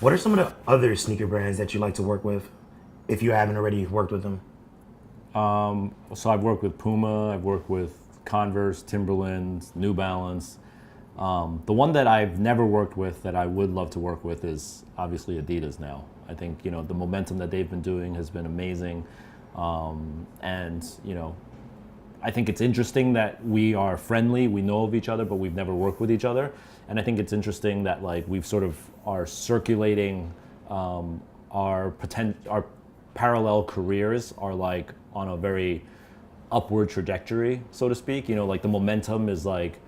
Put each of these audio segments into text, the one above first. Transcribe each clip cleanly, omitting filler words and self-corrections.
What are some of the other sneaker brands that you like to work with, if you haven't already worked with them? So I've worked with Puma, I've worked with Converse, Timberland, New Balance. The one that I've never worked with that I would love to work with is obviously Adidas now. I think, the momentum that they've been doing has been amazing. And, I think it's interesting that we are friendly, we know of each other, but we've never worked with each other. And I think it's interesting that like we've sort of are circulating our parallel careers are like on a very upward trajectory, so to speak. Like the momentum is like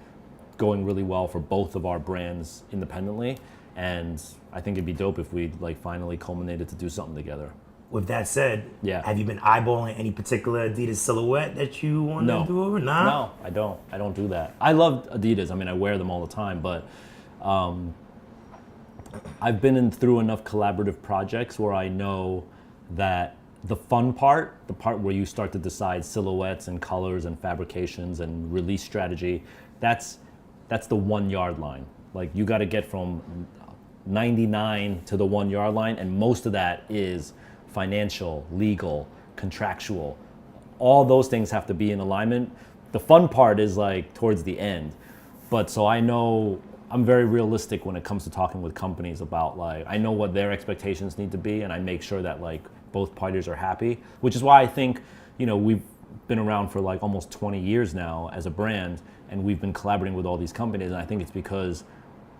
going really well for both of our brands independently. And I think it'd be dope if we like finally culminated to do something together. With that said, Yeah. have you been eyeballing any particular Adidas silhouette that you want No. to do over? Nah? No, I don't. I don't do that. I love Adidas. I mean, I wear them all the time, but I've been through enough collaborative projects where I know that the fun part, the part where you start to decide silhouettes and colors and fabrications and release strategy, that's the 1 yard line. Like you got to get from 99 to the 1 yard line, and most of that is financial, legal, contractual. All those things have to be in alignment. The fun part is like towards the end. But so I know I'm very realistic when it comes to talking with companies about like, I know what their expectations need to be, and I make sure that like both parties are happy, which is why I think, we've been around for like almost 20 years now as a brand, and we've been collaborating with all these companies. And I think it's because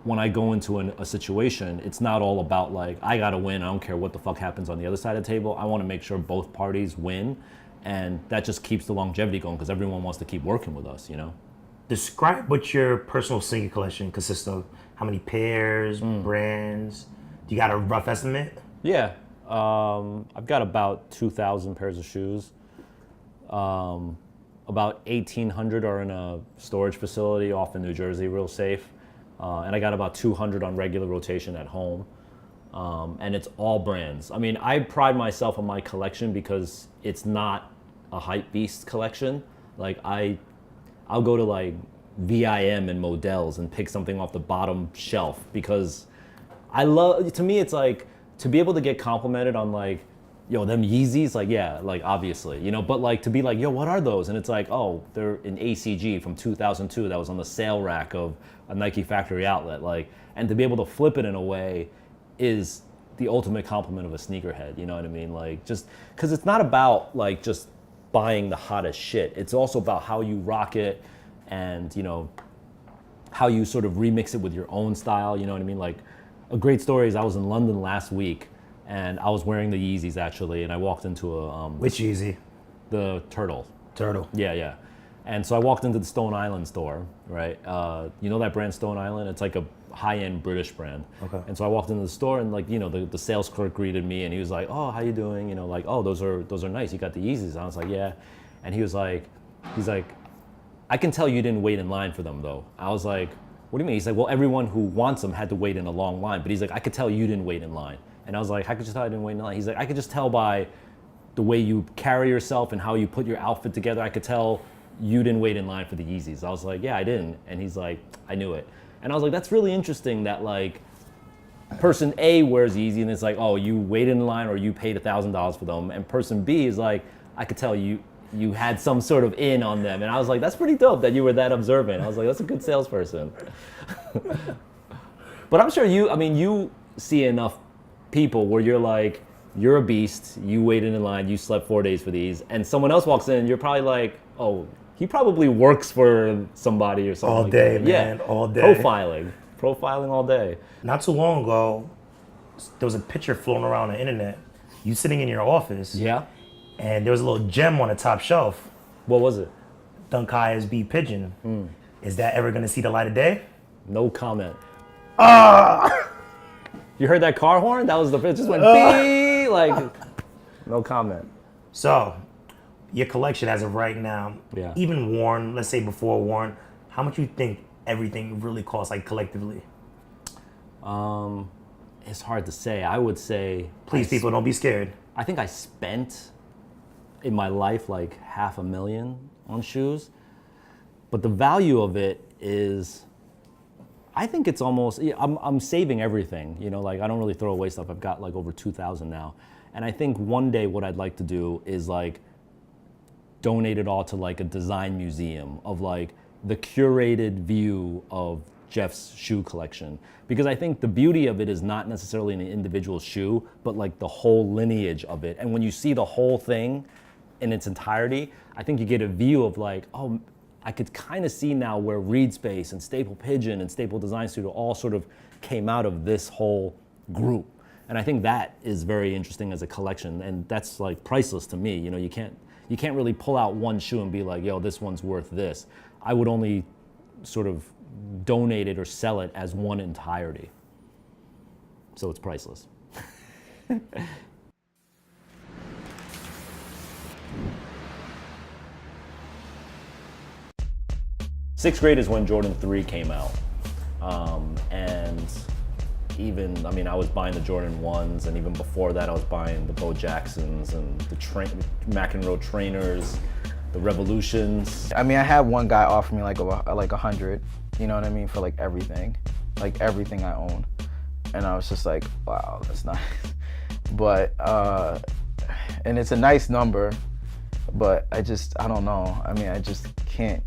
when I go into a situation, it's not all about like, I gotta win, I don't care what the fuck happens on the other side of the table. I wanna make sure both parties win, and that just keeps the longevity going because everyone wants to keep working with us, Describe what your personal sneaker collection consists of. How many pairs, brands? Do you got a rough estimate? Yeah, I've got about 2,000 pairs of shoes. About 1,800 are in a storage facility off in New Jersey, real safe. And I got about 200 on regular rotation at home. And it's all brands. I mean, I pride myself on my collection because it's not a hype beast collection. Like I'll go to like VIM and Models and pick something off the bottom shelf because to me it's like to be able to get complimented on like, yo, them Yeezys, like yeah, like obviously, but like to be like, yo, what are those? And it's like, oh, they're an ACG from 2002 that was on the sale rack of a Nike factory outlet, like, and to be able to flip it in a way is the ultimate compliment of a sneakerhead, you know what I mean? Like just because it's not about like just buying the hottest shit. It's also about how you rock it and, how you sort of remix it with your own style, you know what I mean? Like a great story is I was in London last week and I was wearing the Yeezys actually, and I walked into Which Yeezy? the Turtle. Turtle. Yeah. And so I walked into the Stone Island store, right? You know that brand Stone Island? It's like a high-end British brand. Okay. And so I walked into the store and like, the sales clerk greeted me and he was like, oh, how you doing? Like, oh, those are nice. You got the Yeezys. And I was like, yeah. And he's like, I can tell you didn't wait in line for them though. I was like, what do you mean? He's like, well, everyone who wants them had to wait in a long line. But he's like, I could tell you didn't wait in line. And I was like, how could you tell I didn't wait in line? He's like, I could just tell by the way you carry yourself and how you put your outfit together. I could tell you didn't wait in line for the Yeezys. I was like, yeah, I didn't. And he's like, I knew it. And I was like, that's really interesting that like person A wears Yeezy and it's like, oh, you waited in line or you paid $1,000 for them. And person B is like, I could tell you had some sort of in on them. And I was like, that's pretty dope that you were that observant. I was like, that's a good salesperson. But I'm sure you see enough people where you're like, you're a beast, you waited in line, you slept 4 days for these, and someone else walks in and you're probably like, oh, he probably works for somebody or something. All like day, that. man, Yeah. all day. Profiling all day. Not too long ago, there was a picture floating around the internet. You sitting in your office, Yeah? and there was a little gem on the top shelf. What was it? Dunk ISB Pigeon. Is that ever gonna see the light of day? No comment. Ah! You heard that car horn? That was it just went beep, like, no comment. So, your collection as of right now, Yeah. even worn, let's say before worn, how much you think everything really costs, like collectively? It's hard to say. I would say, Please, people, don't be scared. I think I spent in my life like $500,000 on shoes, but the value of it is I think it's almost, yeah, I'm saving everything, you know, like I don't really throw away stuff. I've got like over 2,000 now. And I think one day what I'd like to do is like donate it all to like a design museum of like the curated view of Jeff's shoe collection. Because I think the beauty of it is not necessarily in the individual shoe, but like the whole lineage of it. And when you see the whole thing in its entirety, I think you get a view of like, oh, I could kind of see now where Reed Space and Staple Pigeon and Staple Design Studio all sort of came out of this whole group. And I think that is very interesting as a collection, and that's like priceless to me. You know, you can't really pull out one shoe and be like, yo, this one's worth this. I would only sort of donate it or sell it as one entirety. So it's priceless. Sixth grade is when Jordan 3 came out. And even, I mean, I was buying the Jordan 1s, and even before that I was buying the Bo Jacksons and the McEnroe trainers, the Revolutions. I mean, I had one guy offer me like 100, you know what I mean, for like everything I own. And I was just like, wow, that's nice. But, and it's a nice number, but I don't know. I mean, I just can't